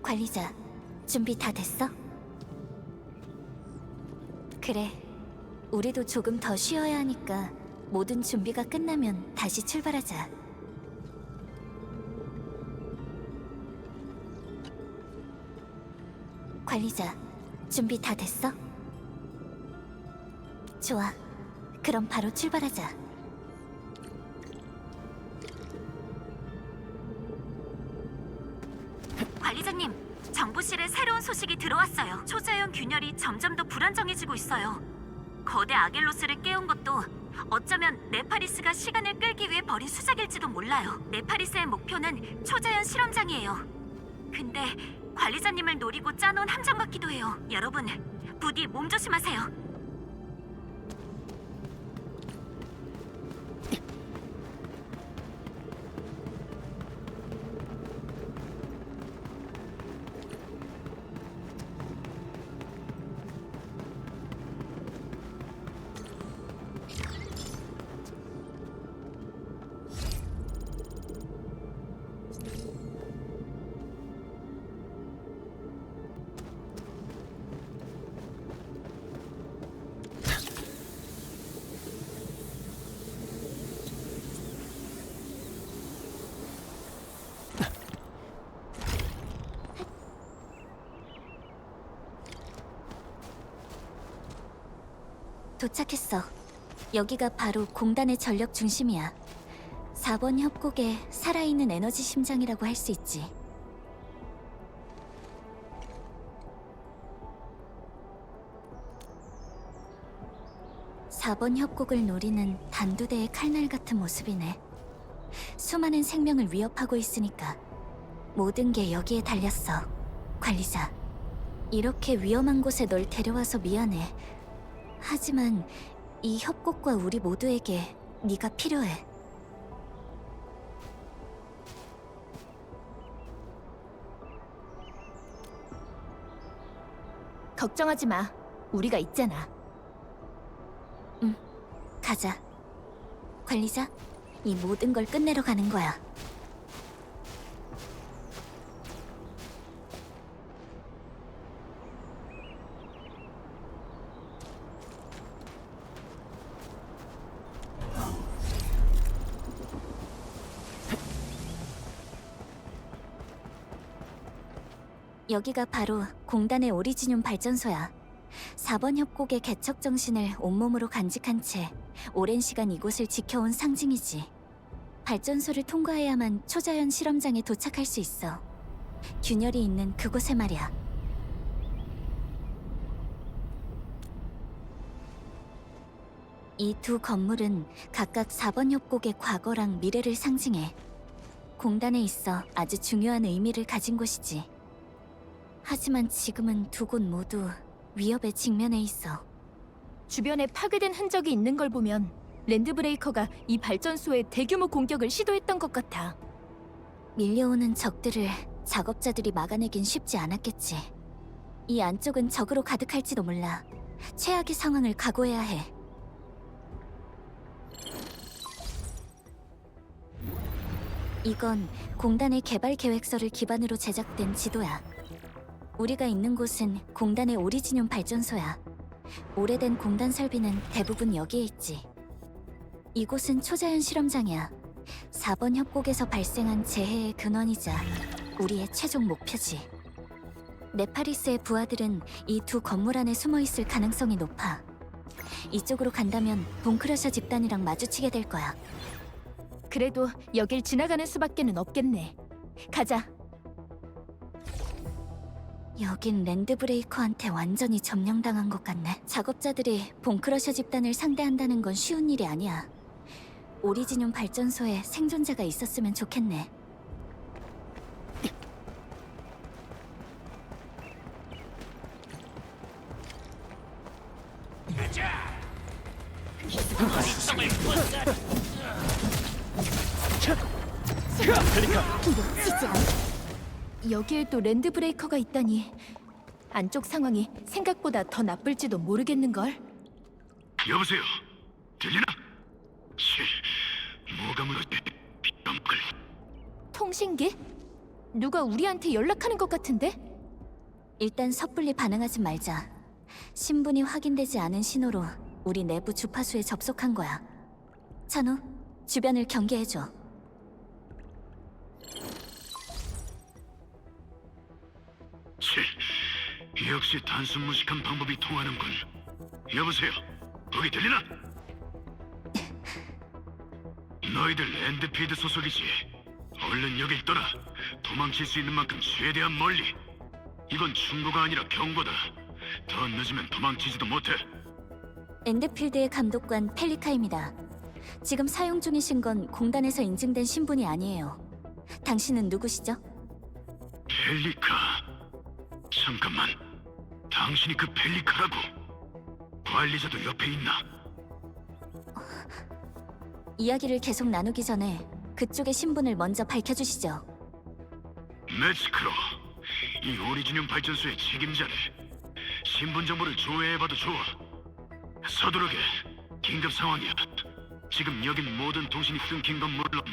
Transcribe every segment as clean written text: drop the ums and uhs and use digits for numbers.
관리자, 준비 다 됐어? 그래, 우리도 조금 더 쉬어야 하니까 모든 준비가 끝나면 다시 출발하자. 관리자, 준비 다 됐어? 좋아, 그럼 바로 출발하자. 관리자님, 정보실에 새로운 소식이 들어왔어요. 초자연 균열이 점점 더 불안정해지고 있어요. 거대 아겔로스를 깨운 것도 어쩌면 네파리스가 시간을 끌기 위해 벌인 수작일지도 몰라요. 네파리스의 목표는 초자연 실험장이에요. 근데 관리자님을 노리고 짜놓은 함정 같기도 해요. 여러분, 부디 몸 조심하세요. 도착했어. 여기가 바로 공단의 전력 중심이야. 4번 협곡의 살아있는 에너지 심장이라고 할 수 있지. (4번) 협곡을 노리는 단두대의 칼날 같은 모습이네. 수많은 생명을 위협하고 있으니까 모든 게 여기에 달렸어. 관리자, 이렇게 위험한 곳에 널 데려와서 미안해. 하지만 이 협곡과 우리 모두에게 네가 필요해. 걱정하지 마. 우리가 있잖아. 응, 가자. 관리자, 이 모든 걸 끝내러 가는 거야. 여기가 바로 공단의 오리지늄 발전소야. 4번 협곡의 개척 정신을 온몸으로 간직한 채 오랜 시간 이곳을 지켜온 상징이지. 발전소를 통과해야만 초자연 실험장에 도착할 수 있어. 균열이 있는 그곳에 말이야. 이 두 건물은 각각 4번 협곡의 과거랑 미래를 상징해. 공단에 있어 아주 중요한 의미를 가진 곳이지. 하지만 지금은 두 곳 모두 위협에 직면해 있어. 주변에 파괴된 흔적이 있는 걸 보면 랜드브레이커가 이 발전소에 대규모 공격을 시도했던 것 같아. 밀려오는 적들을 작업자들이 막아내긴 쉽지 않았겠지. 이 안쪽은 적으로 가득할지도 몰라. 최악의 상황을 각오해야 해. 이건 공단의 개발 계획서를 기반으로 제작된 지도야. 우리가 있는 곳은 공단의 오리지늄 발전소야. 오래된 공단 설비는 대부분 여기에 있지. 이곳은 초자연 실험장이야. 4번 협곡에서 발생한 재해의 근원이자 우리의 최종 목표지. 네파리스의 부하들은 이 두 건물 안에 숨어있을 가능성이 높아. 이쪽으로 간다면 본크러셔 집단이랑 마주치게 될 거야. 그래도 여길 지나가는 수밖에는 없겠네. 가자. 여긴 랜드브레이커한테 완전히 점령당한 것 같네. 작업자들이 본크러셔 집단을 상대한다는 건 쉬운 일이 아니야. 오리지늄 발전소에 생존자가 있었으면 좋겠네. 놓치지 않. 여기에도 랜드브레이커가 있다니. 안쪽 상황이 생각보다 더 나쁠지도 모르겠는걸. 여보세요? 들리나? 씨, 뭐가 물었지? 비염글. 통신기? 누가 우리한테 연락하는 것 같은데? 일단 섣불리 반응하지 말자. 신분이 확인되지 않은 신호로 우리 내부 주파수에 접속한 거야. 찬우, 주변을 경계해줘. 치, 역시 단순 무식한 방법이 통하는군. 여보세요, 거기 들리나? 너희들 랜드필드 소속이지. 얼른 여길 떠나. 도망칠 수 있는 만큼 최대한 멀리. 이건 충고가 아니라 경고다. 더 늦으면 도망치지도 못해. 엔드필드의 감독관 펠리카입니다. 지금 사용 중이신 건 공단에서 인증된 신분이 아니에요. 당신은 누구시죠? 펠리카. 잠깐만. 당신이 그 펠리카라고? 관리자도 옆에 있나? 이야기를 계속 나누기 전에 그쪽의 신분을 먼저 밝혀주시죠. 매츠크로. 이 오리진용 발전소의 책임자네. 신분 정보를 조회해봐도 좋아. 서두르게. 긴급 상황이야. 지금 여긴 모든 통신이 끊긴 건 물론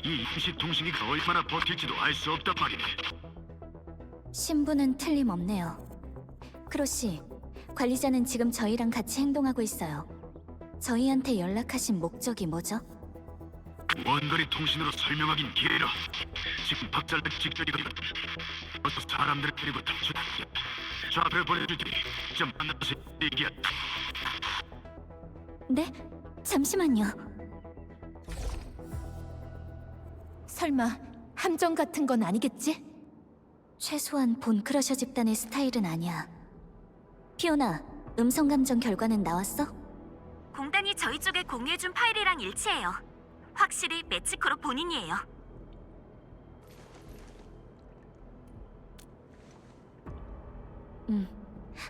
이 임시 통신기가 얼마나 버틸지도 알 수 없단 말이네. 신분은 틀림없네요. 크로씨, 관리자는 지금 저희랑 같이 행동하고 있어요. 저희한테 연락하신 목적이 뭐죠? 원거리 통신으로 설명하긴 길어. 지금 박살난 직전이거든. 어서 사람들을 데리고 탈출. 좌표를 보내줄 테니 직접 만나서 얘기야. 네? 잠시만요. 설마 함정 같은 건 아니겠지? 최소한 본 크러셔 집단의 스타일은 아니야. 피오나, 음성 감정 결과는 나왔어? 공단이 저희 쪽에 공유해준 파일이랑 일치해요. 확실히 매치크로 본인이에요.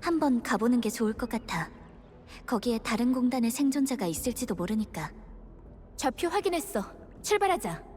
한번 가보는 게 좋을 것 같아. 거기에 다른 공단의 생존자가 있을지도 모르니까. 좌표 확인했어. 출발하자.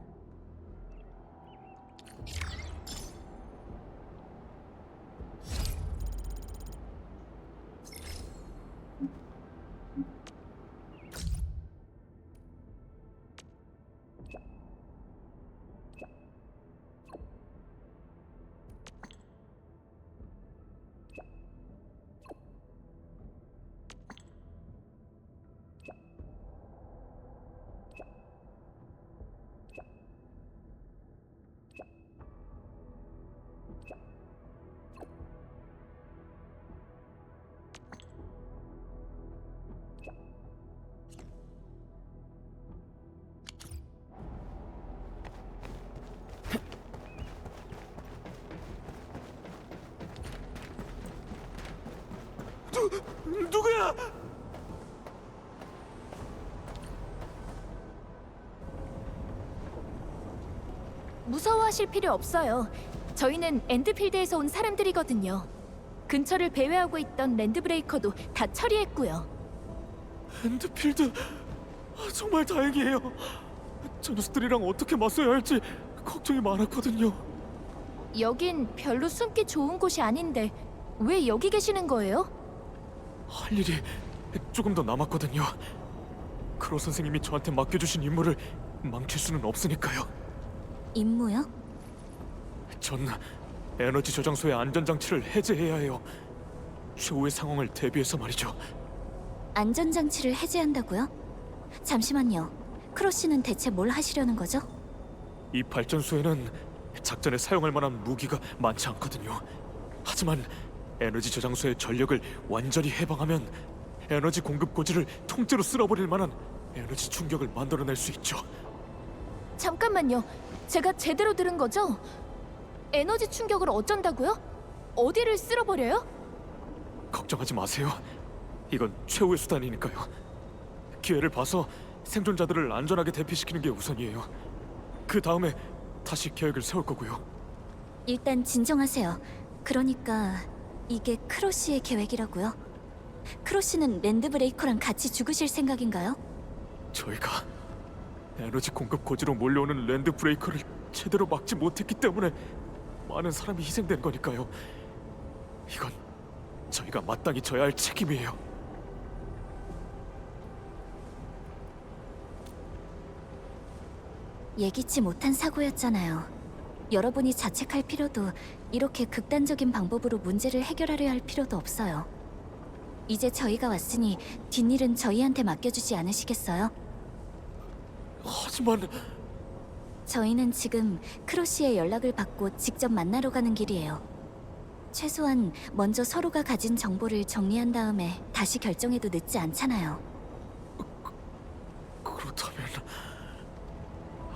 누구야? 무서워하실 필요 없어요. 저희는 엔드필드에서 온 사람들이거든요. 근처를 배회하고 있던 랜드브레이커도 다 처리했고요. 핸드필드, 정말 다행이에요. 저 녀석들이랑 어떻게 맞서야 할지 걱정이 많았거든요. 여긴 별로 숨기 좋은 곳이 아닌데 왜 여기 계시는 거예요? 할 일이 조금 더 남았거든요. 크로 선생님이 저한테 맡겨주신 임무를 망칠 수는 없으니까요. 임무요? 전 에너지 저장소의 안전장치를 해제해야 해요. 최후의 상황을 대비해서 말이죠. 안전장치를 해제한다고요? 잠시만요. 크로씨는 대체 뭘 하시려는 거죠? 이 발전소에는 작전에 사용할 만한 무기가 많지 않거든요. 하지만 에너지 저장소의 전력을 완전히 해방하면 에너지 공급 고지를 통째로 쓸어버릴 만한 에너지 충격을 만들어낼 수 있죠. 잠깐만요. 제가 제대로 들은 거죠? 에너지 충격을 어쩐다고요? 어디를 쓸어버려요? 걱정하지 마세요. 이건 최후의 수단이니까요. 기회를 봐서 생존자들을 안전하게 대피시키는 게 우선이에요. 그 다음에 다시 계획을 세울 거고요. 일단 진정하세요. 그러니까 이게 크로씨의 계획이라고요? 크로씨는 랜드브레이커랑 같이 죽으실 생각인가요? 저희가 에너지 공급 고지로 몰려오는 랜드 브레이커를 제대로 막지 못했기 때문에 많은 사람이 희생된 거니까요. 이건 저희가 마땅히 져야 할 책임이에요. 예기치 못한 사고였잖아요. 여러분이 자책할 필요도, 이렇게 극단적인 방법으로 문제를 해결하려 할 필요도 없어요. 이제 저희가 왔으니 뒷일은 저희한테 맡겨주지 않으시겠어요? 하지만 저희는 지금 크로시의 연락을 받고 직접 만나러 가는 길이에요. 최소한 먼저 서로가 가진 정보를 정리한 다음에 다시 결정해도 늦지 않잖아요. 그렇다면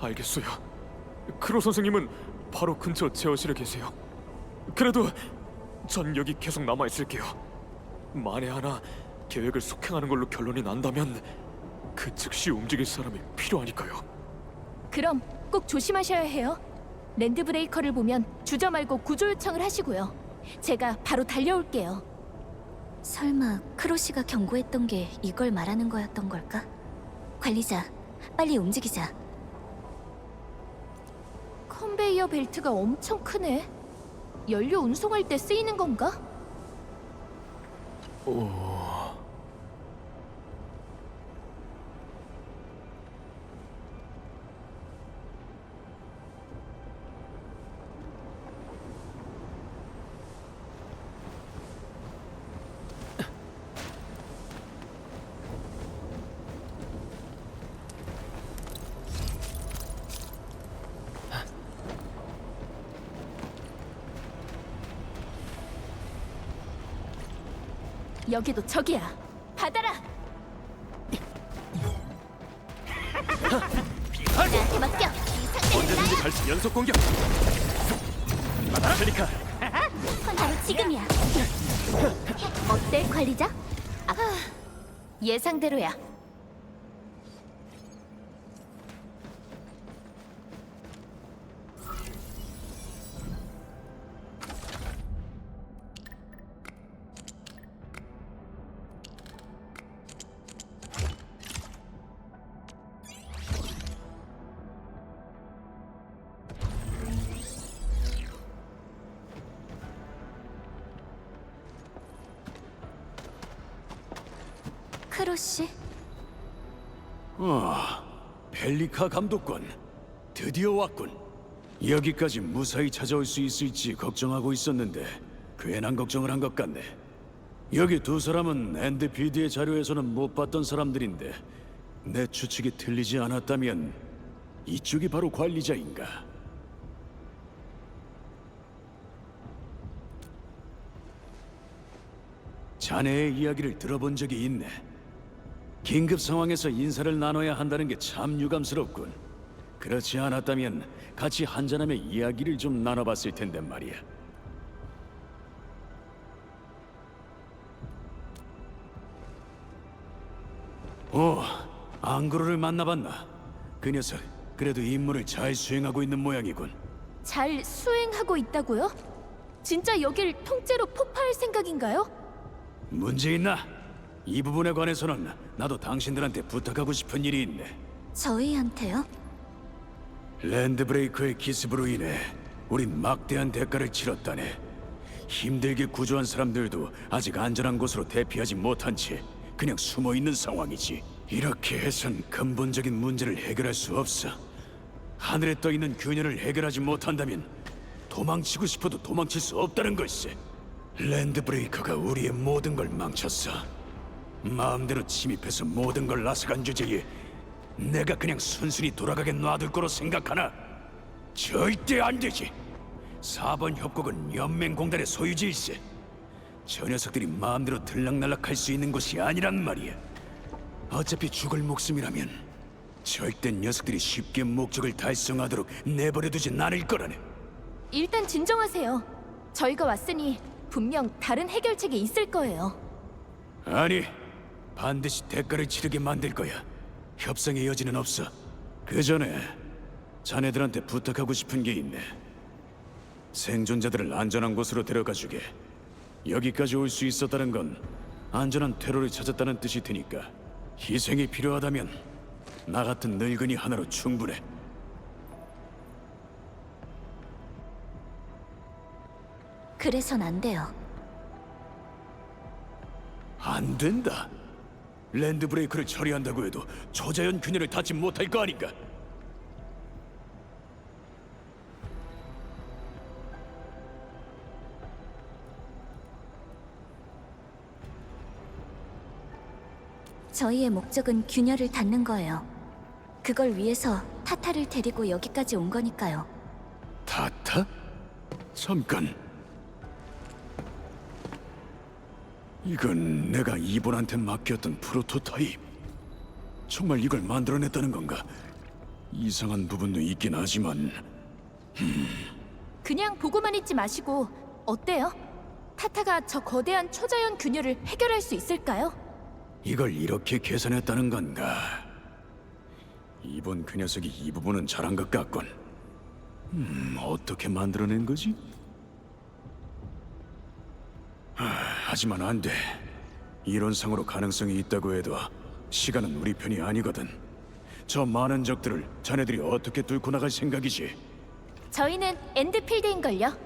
알겠어요. 크로 선생님은 바로 근처 제어실에 계세요. 그래도 전 여기 계속 남아 있을게요. 만에 하나 계획을 속행하는 걸로 결론이 난다면 그 즉시 움직일 사람이 필요하니까요. 그럼 꼭 조심하셔야 해요. 랜드 브레이커를 보면 주저 말고 구조 요청을 하시고요. 제가 바로 달려올게요. 설마 크로시가 경고했던 게 이걸 말하는 거였던 걸까? 관리자, 빨리 움직이자. 컨베이어 벨트가 엄청 크네. 연료 운송할 때 쓰이는 건가? 여기도 저기야. 받아라. 나한테 맡겨. 언제든지 갈 수 연속 공격. 그러니까 바로 지금이야. 어때, 관리자? 예상대로야. 크로시? 펠리카 감독관, 드디어 왔군. 여기까지 무사히 찾아올 수 있을지 걱정하고 있었는데 괜한 걱정을 한 것 같네. 여기 두 사람은 NDPD의 자료에서는 못 봤던 사람들인데 내 추측이 틀리지 않았다면 이쪽이 바로 관리자인가? 자네의 이야기를 들어본 적이 있네. 긴급 상황에서 인사를 나눠야 한다는 게 참 유감스럽군. 그렇지 않았다면 같이 한잔하며 이야기를 좀 나눠봤을 텐데 말이야. 앙그로를 만나봤나? 그 녀석 그래도 임무를 잘 수행하고 있는 모양이군. 잘 수행하고 있다고요? 진짜 여길 통째로 폭파할 생각인가요? 문제 있나? 이 부분에 관해서는 나도 당신들한테 부탁하고 싶은 일이 있네. 저희한테요? 랜드브레이커의 기습으로 인해 우린 막대한 대가를 치렀다네. 힘들게 구조한 사람들도 아직 안전한 곳으로 대피하지 못한 채 그냥 숨어 있는 상황이지. 이렇게 해선 근본적인 문제를 해결할 수 없어. 하늘에 떠 있는 균열을 해결하지 못한다면 도망치고 싶어도 도망칠 수 없다는 걸세. 랜드브레이커가 우리의 모든 걸 망쳤어. 마음대로 침입해서 모든 걸 앗아간 주제에 내가 그냥 순순히 돌아가게 놔둘 거로 생각하나? 절대 안 되지. 4번 협곡은 연맹공단의 소유지일세. 저 녀석들이 마음대로 들락날락할 수 있는 곳이 아니란 말이야. 어차피 죽을 목숨이라면 절대 녀석들이 쉽게 목적을 달성하도록 내버려두진 않을 거라네. 일단 진정하세요. 저희가 왔으니 분명 다른 해결책이 있을 거예요. 아니, 반드시 대가를 치르게 만들 거야. 협상의 여지는 없어. 그 전에 자네들한테 부탁하고 싶은 게 있네. 생존자들을 안전한 곳으로 데려가 주게. 여기까지 올 수 있었다는 건 안전한 퇴로를 찾았다는 뜻이 드니까 희생이 필요하다면 나 같은 늙은이 하나로 충분해. 그래선 안 돼요. 안 된다. 랜드브레이크를 처리한다고 해도 초자연 균열을 닿지 못할 거 아닌가? 저희의 목적은 균열을 닫는 거예요. 그걸 위해서 타타를 데리고 여기까지 온 거니까요. 타타? 잠깐. 이건 내가 이본한테 맡겼던 프로토타입. 정말 이걸 만들어냈다는 건가? 이상한 부분도 있긴 하지만 그냥 보고만 있지 마시고 어때요? 타타가 저 거대한 초자연 균열을 해결할 수 있을까요? 이걸 이렇게 계산했다는 건가? 이번 그 녀석이 이 부분은 잘한 것 같군. 어떻게 만들어낸 거지? 하지만 안 돼. 이론상으로 가능성이 있다고 해도 시간은 우리 편이 아니거든. 저 많은 적들을 자네들이 어떻게 뚫고 나갈 생각이지? 저희는 엔드필드인걸요.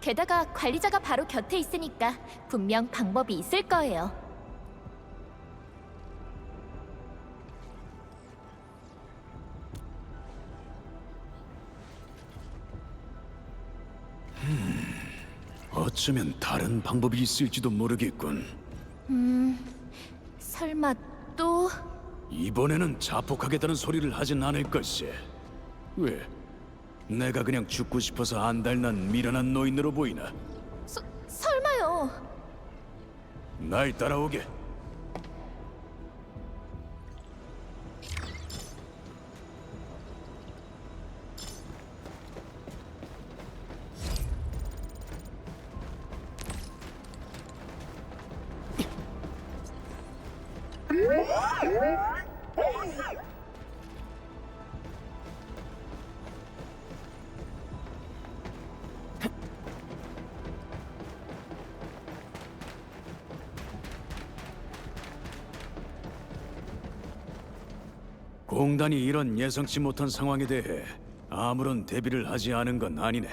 게다가 관리자가 바로 곁에 있으니까 분명 방법이 있을 거예요. 어쩌면 다른 방법이 있을지도 모르겠군. 설마 또... 이번에는 자폭하겠다는 소리를 하진 않을 걸세. 왜? 내가 그냥 죽고 싶어서 안달난 미련한 노인으로 보이나? 설마요. 날 따라오게. 공단이 이런 예상치 못한 상황에 대해 아무런 대비를 하지 않은 건 아니네.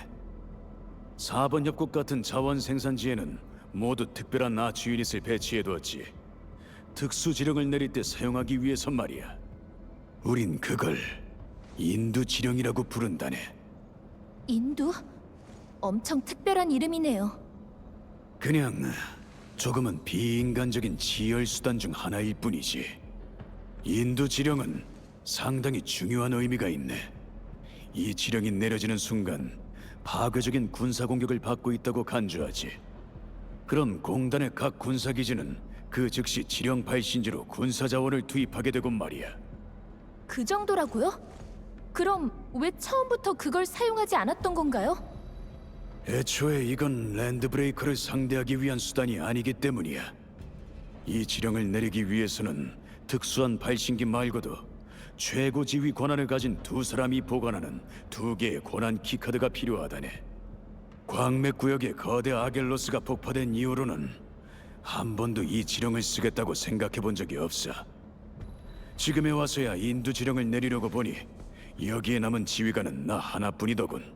4번 협곡 같은 자원 생산지에는 모두 특별한 아치 유닛을 배치해두었지. 특수 지령을 내릴 때 사용하기 위해서 말이야. 우린 그걸 인두 지령이라고 부른다네. 인두? 엄청 특별한 이름이네요. 그냥 조금은 비인간적인 지열 수단 중 하나일 뿐이지. 인두 지령은 상당히 중요한 의미가 있네. 이 지령이 내려지는 순간 파괴적인 군사 공격을 받고 있다고 간주하지. 그럼 공단의 각 군사기지는 그 즉시 지령 발신지로 군사 자원을 투입하게 되고 말이야. 그 정도라고요? 그럼 왜 처음부터 그걸 사용하지 않았던 건가요? 애초에 이건 랜드 브레이커를 상대하기 위한 수단이 아니기 때문이야. 이 지령을 내리기 위해서는 특수한 발신기 말고도 최고 지휘 권한을 가진 두 사람이 보관하는 2개의 권한 키카드가 필요하다네. 광맥 구역에 거대 아겔로스가 폭파된 이후로는 한 번도 이 지령을 쓰겠다고 생각해 본 적이 없어. 지금에 와서야 인두 지령을 내리려고 보니 여기에 남은 지휘관은 나 하나뿐이더군.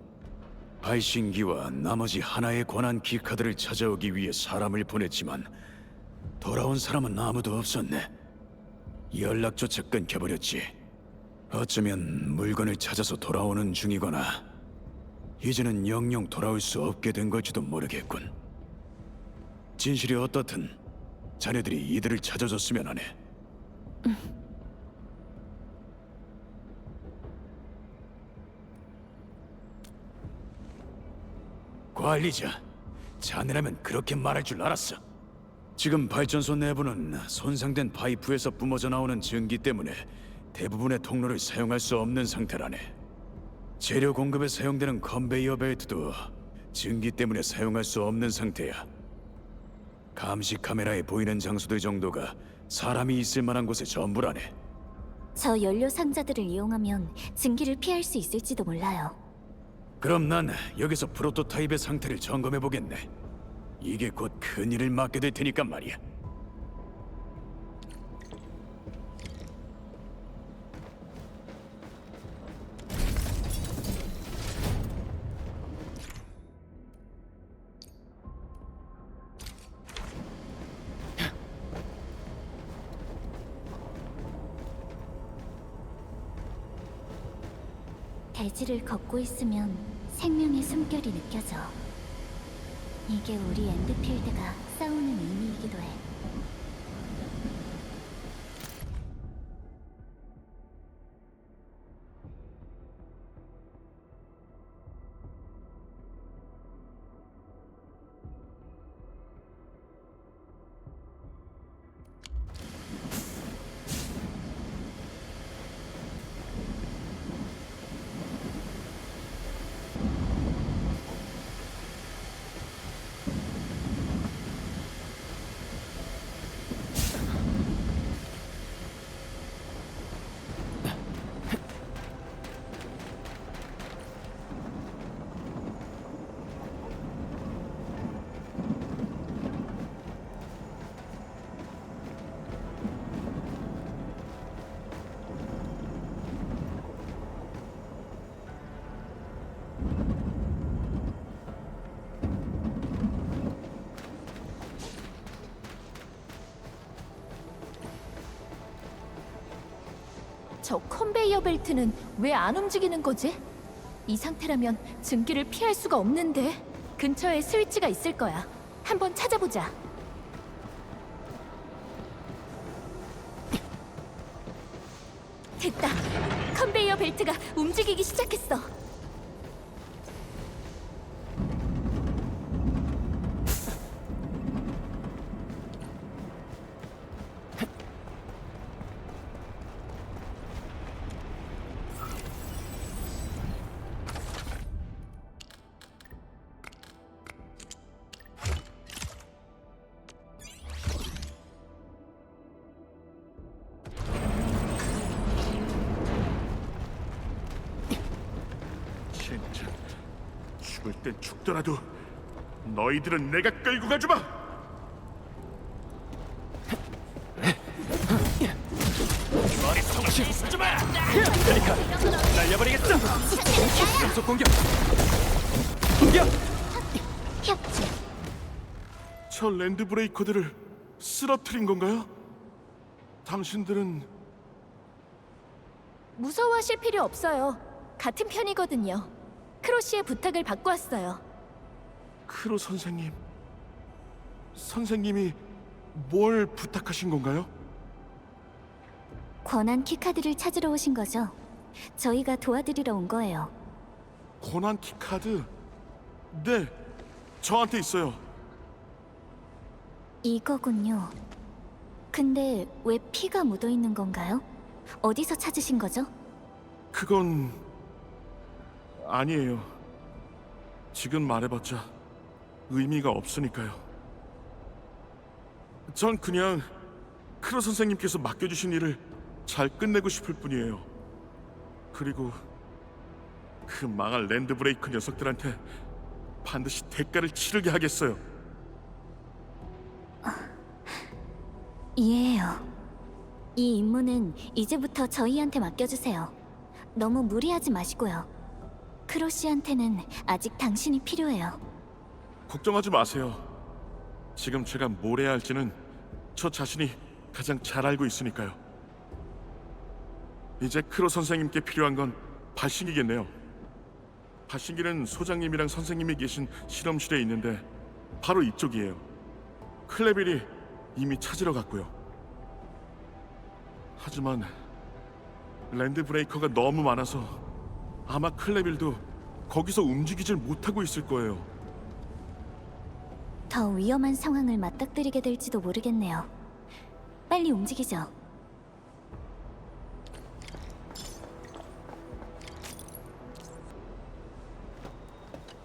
발신기와 나머지 하나의 권한 키카드를 찾아오기 위해 사람을 보냈지만 돌아온 사람은 아무도 없었네. 연락조차 끊겨버렸지. 어쩌면 물건을 찾아서 돌아오는 중이거나 이제는 영영 돌아올 수 없게 된 걸지도 모르겠군. 진실이 어떻든 자네들이 이들을 찾아줬으면 하네. 관리자, 자네라면 그렇게 말할 줄 알았어. 지금 발전소 내부는 손상된 파이프에서 뿜어져 나오는 증기 때문에 대부분의 통로를 사용할 수 없는 상태라네. 재료 공급에 사용되는 컨베이어 벨트도 증기 때문에 사용할 수 없는 상태야. 감시 카메라에 보이는 장소들 정도가 사람이 있을 만한 곳의 전부라네. 저 연료 상자들을 이용하면 증기를 피할 수 있을지도 몰라요. 그럼 난 여기서 프로토타입의 상태를 점검해 보겠네. 이게 곧 큰일을 맡게 될 테니까 말이야. 대지를 걷고 있으면 생명의 숨결이 느껴져. 이게 우리 엔드필드가 싸우는 의미이기도 해. 저 컨베이어 벨트는 왜 안 움직이는 거지? 이 상태라면 증기를 피할 수가 없는데. 근처에 스위치가 있을 거야. 한번 찾아보자. 됐다. 컨베이어 벨트가 움직이기 시작했어. 진짜 죽을 땐 죽더라도 너희들은 내가 끌고 가주마. 날려버리겠어. 연속 공격. 공격. 협조. 저 랜드 브레이커들을 쓰러뜨린 건가요? 당신들은 무서워하실 필요 없어요. 같은 편이거든요. 크로시의 부탁을 받고 왔어요. 크로 선생님. 선생님이 뭘 부탁하신 건가요? 권한 키카드를 찾으러 오신 거죠? 저희가 도와드리러 온 거예요. 고난 키카드? 네, 저한테 있어요. 이거군요. 근데 왜 피가 묻어 있는 건가요? 어디서 찾으신 거죠? 그건 아니에요. 지금 말해봤자 의미가 없으니까요. 전 그냥 크로 선생님께서 맡겨주신 일을 잘 끝내고 싶을 뿐이에요. 그리고 그 망할 랜드 브레이크 녀석들한테 반드시 대가를 치르게 하겠어요. 이해해요. 이 임무는 이제부터 저희한테 맡겨주세요. 너무 무리하지 마시고요. 크로시한테는 아직 당신이 필요해요. 걱정하지 마세요. 지금 제가 뭘 해야 할지는 저 자신이 가장 잘 알고 있으니까요. 이제 크로 선생님께 필요한 건 발신기겠네요. 발신기는 소장님이랑 선생님이 계신 실험실에 있는데 바로 이쪽이에요. 클레빌이 이미 찾으러 갔고요. 하지만 랜드 브레이커가 너무 많아서 아마 클레빌도 거기서 움직이질 못하고 있을 거예요. 더 위험한 상황을 맞닥뜨리게 될지도 모르겠네요. 빨리 움직이죠.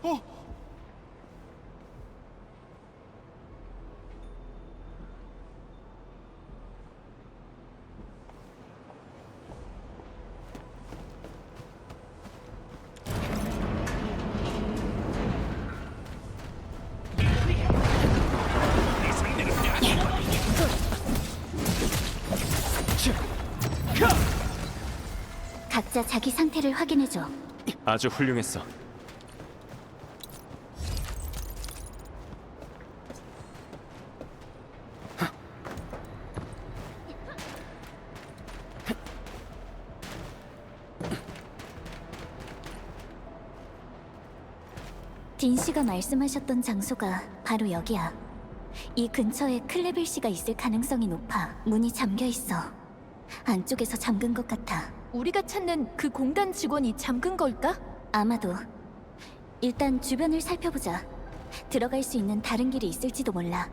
어? 각자 자기 상태를 확인해줘. 아주 훌륭했어. 딘 씨가 말씀하셨던 장소가 바로 여기야. 이 근처에 클레빌 씨가 있을 가능성이 높아. 문이 잠겨 있어. 안쪽에서 잠근 것 같아. 우리가 찾는 그 공단 직원이 잠근 걸까? 아마도. 일단 주변을 살펴보자. 들어갈 수 있는 다른 길이 있을지도 몰라.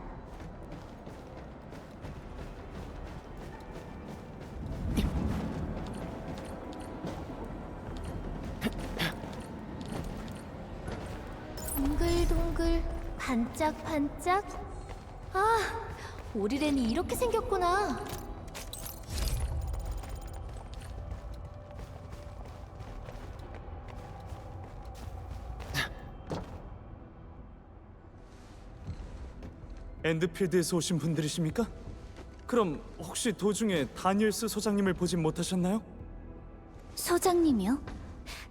동글동글 반짝반짝. 아, 오리렌이 이렇게 생겼구나. 엔드필드에서 오신 분들이십니까? 그럼 혹시 도중에 다니엘스 소장님을 보진 못하셨나요? 소장님이요?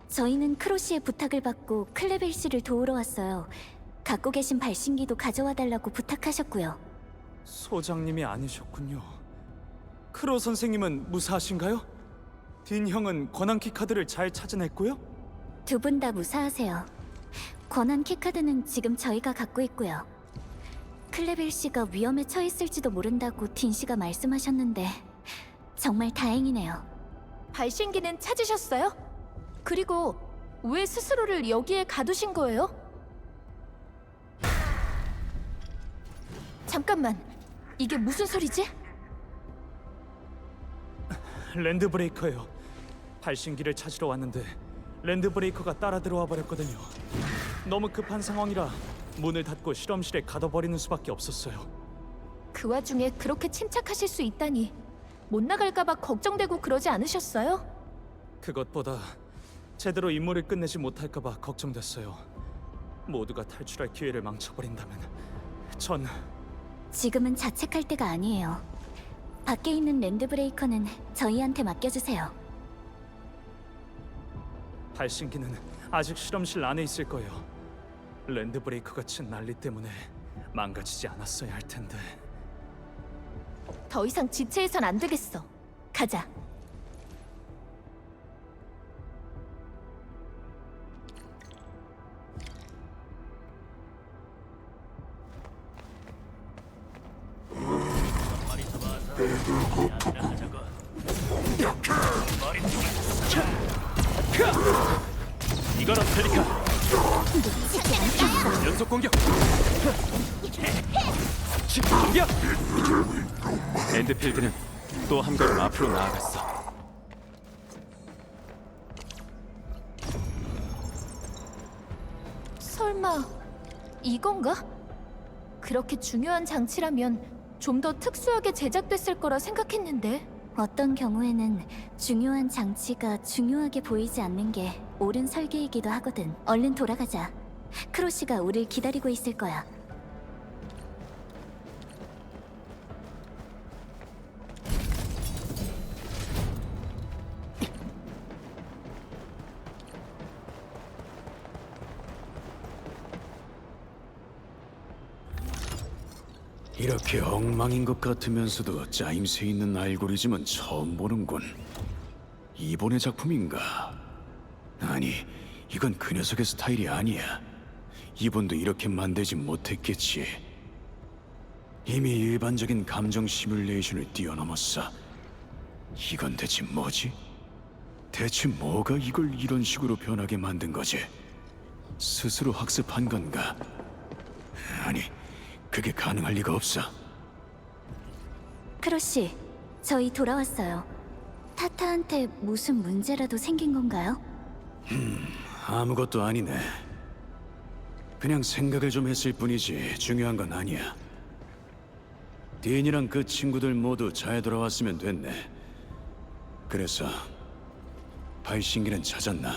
저희는 크로시의 부탁을 받고 클레벨 씨를 도우러 왔어요. 갖고 계신 발신기도 가져와 달라고 부탁하셨고요. 소장님이 아니셨군요. 크로 선생님은 무사하신가요? 딘 형은 권한키 카드를 잘 찾아냈고요? 두 분 다 무사하세요. 권한 키카드는 지금 저희가 갖고 있고요. 클레빌 씨가 위험에 처했을지도 모른다고 딘 씨가 말씀하셨는데 정말 다행이네요. 발신기는 찾으셨어요? 그리고 왜 스스로를 여기에 가두신 거예요? 잠깐만, 이게 무슨 소리지? 랜드 브레이커예요. 발신기를 찾으러 왔는데 랜드 브레이커가 따라 들어와 버렸거든요. 너무 급한 상황이라 문을 닫고 실험실에 가둬버리는 수밖에 없었어요. 그 와중에 그렇게 침착하실 수 있다니 못 나갈까봐 걱정되고 그러지 않으셨어요? 그것보다 제대로 임무를 끝내지 못할까봐 걱정됐어요. 모두가 탈출할 기회를 망쳐버린다면 전 지금은 자책할 때가 아니에요. 밖에 있는 랜드 브레이커는 저희한테 맡겨주세요. 발신기는 아직 실험실 안에 있을 거예요. 랜드 브레이커가 친 난리 때문에 망가지지 않았어야 할 텐데. 더 이상 지체해선 안 되겠어. 가자. 이거라 펠리카. 연속 공격. 공격. 엔드필드는 또 한 걸음 앞으로 나아갔어. 설마 이건가? 그렇게 중요한 장치라면 좀 더 특수하게 제작됐을 거라 생각했는데. 어떤 경우에는 중요한 장치가 중요하게 보이지 않는 게 옳은 설계이기도 하거든. 얼른 돌아가자. 크로시가 우릴 기다리고 있을 거야. 이렇게 엉망인 것 같으면서도 짜임새 있는 알고리즘은 처음 보는군. 이번의 작품인가? 아니, 이건 그 녀석의 스타일이 아니야. 이번도 이렇게 만들지 못했겠지. 이미 일반적인 감정 시뮬레이션을 뛰어넘었어. 이건 대체 뭐지? 대체 뭐가 이걸 이런 식으로 변하게 만든 거지? 스스로 학습한 건가? 아니, 그게 가능할 리가 없어. 크로시, 저희 돌아왔어요. 타타한테 무슨 문제라도 생긴 건가요? 아무것도 아니네. 그냥 생각을 좀 했을 뿐이지 중요한 건 아니야. 딘이랑 그 친구들 모두 잘 돌아왔으면 됐네. 그래서 발신기는 찾았나?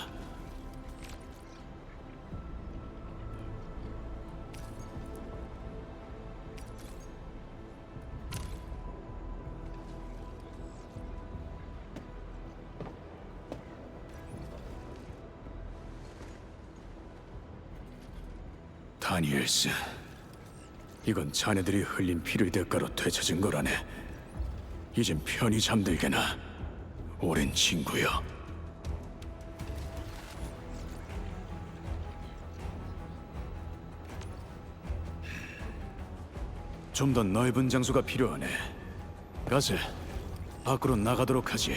다니엘스, 이건 자네들이 흘린 피를 대가로 되찾은 거라네. 이젠 편히 잠들게나. 오랜 친구여. 좀 더 넓은 장소가 필요하네. 가세, 밖으로 나가도록 하지.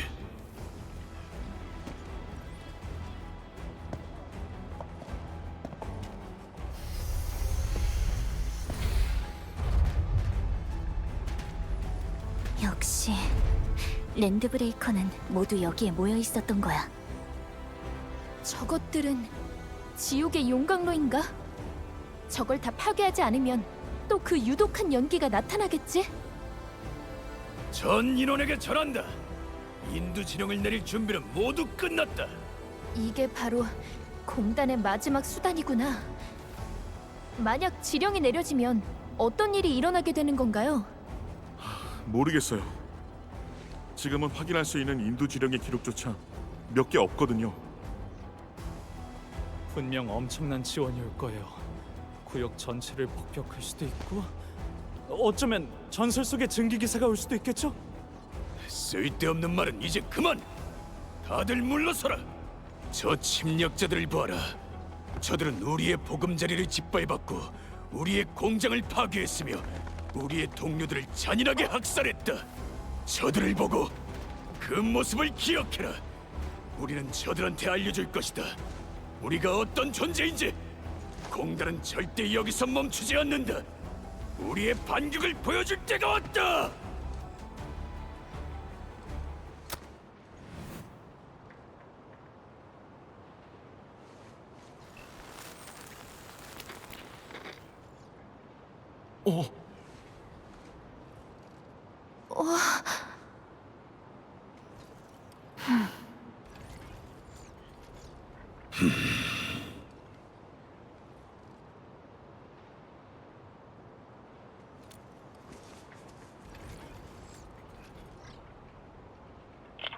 역시 랜드 브레이커는 모두 여기에 모여 있었던 거야. 저것들은 지옥의 용광로인가? 저걸 다 파괴하지 않으면 또 그 유독한 연기가 나타나겠지? 전 인원에게 절한다. 인두 지령을 내릴 준비는 모두 끝났다. 이게 바로 공단의 마지막 수단이구나. 만약 지령이 내려지면 어떤 일이 일어나게 되는 건가요? 모르겠어요. 지금은 확인할 수 있는 인도 지령의 기록조차 몇 개 없거든요. 분명 엄청난 지원이 올 거예요. 구역 전체를 폭격할 수도 있고, 어쩌면 전설 속의 증기 기사가 올 수도 있겠죠? 쓸데없는 말은 이제 그만. 다들 물러서라. 저 침략자들을 봐라. 저들은 우리의 보금자리를 짓밟았고 우리의 공장을 파괴했으며 우리의 동료들을 잔인하게 학살했다. 저들을 보고 그 모습을 기억해라. 우리는 저들한테 알려줄 것이다. 우리가 어떤 존재인지. 공단은 절대 여기서 멈추지 않는다. 우리의 반격을 보여줄 때가 왔다.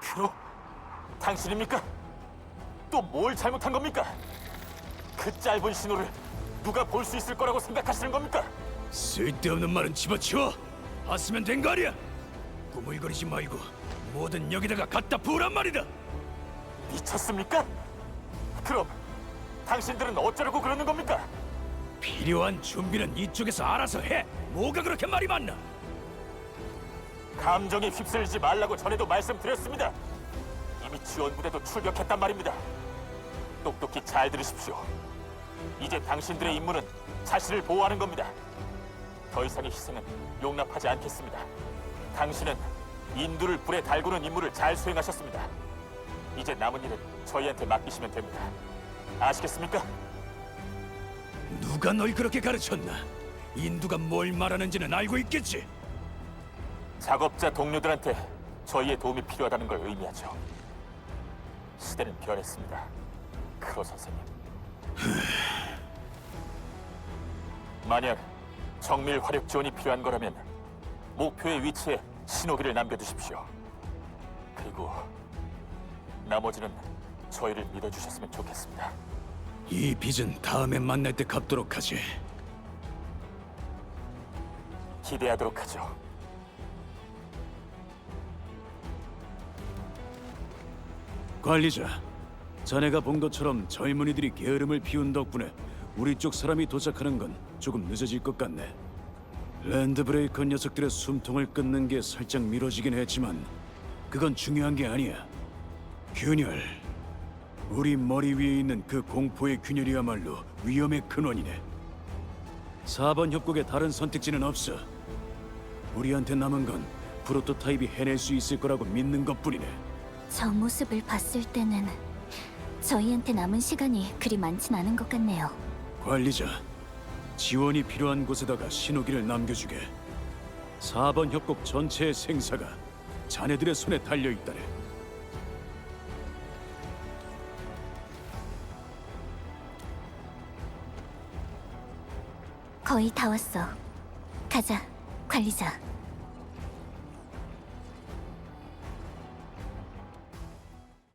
크로? 당신입니까? 또 뭘 잘못한 겁니까? 그 짧은 신호를 누가 볼 수 있을 거라고 생각하시는 겁니까? 쓸데없는 말은 집어치워. 봤으면 된 거 아니야. 꾸물거리지 말고 뭐든 여기다가 갖다 부으란 말이다. 미쳤습니까? 그럼 당신들은 어쩌려고 그러는 겁니까? 필요한 준비는 이쪽에서 알아서 해. 뭐가 그렇게 말이 많나? 감정에 휩쓸리지 말라고 전에도 말씀드렸습니다. 이미 지원부대도 출격했단 말입니다. 똑똑히 잘 들으십시오. 이제 당신들의 임무는 자신을 보호하는 겁니다. 더 이상의 희생은 용납하지 않겠습니다. 당신은 인두를 불에 달구는 임무를 잘 수행하셨습니다. 이제 남은 일은 저희한테 맡기시면 됩니다. 아시겠습니까? 누가 널 그렇게 가르쳤나? 인두가 뭘 말하는지는 알고 있겠지? 작업자 동료들한테 저희의 도움이 필요하다는 걸 의미하죠. 시대는 변했습니다. 크로 선생님. 만약 정밀 화력 지원이 필요한 거라면 목표의 위치에 신호기를 남겨두십시오. 그리고 나머지는 저희를 믿어주셨으면 좋겠습니다. 이 빚은 다음에 만날 때 갚도록 하지. 기대하도록 하죠. 관리자, 자네가 본 것처럼 젊은이들이 게으름을 피운 덕분에 우리 쪽 사람이 도착하는 건 조금 늦어질 것 같네. 랜드브레이커 녀석들의 숨통을 끊는 게 살짝 미뤄지긴 했지만 그건 중요한 게 아니야. 균열, 우리 머리 위에 있는 그 공포의 균열이야말로 위험의 근원이네. 4번 협곡에 다른 선택지는 없어. 우리한테 남은 건 프로토타입이 해낼 수 있을 거라고 믿는 것뿐이네. 저 모습을 봤을 때는 저희한테 남은 시간이 그리 많진 않은 것 같네요. 관리자, 지원이 필요한 곳에다가 신호기를 남겨주게. 4번 협곡 전체의 생사가 자네들의 손에 달려있다네. 거의 다 왔어. 가자, 관리자.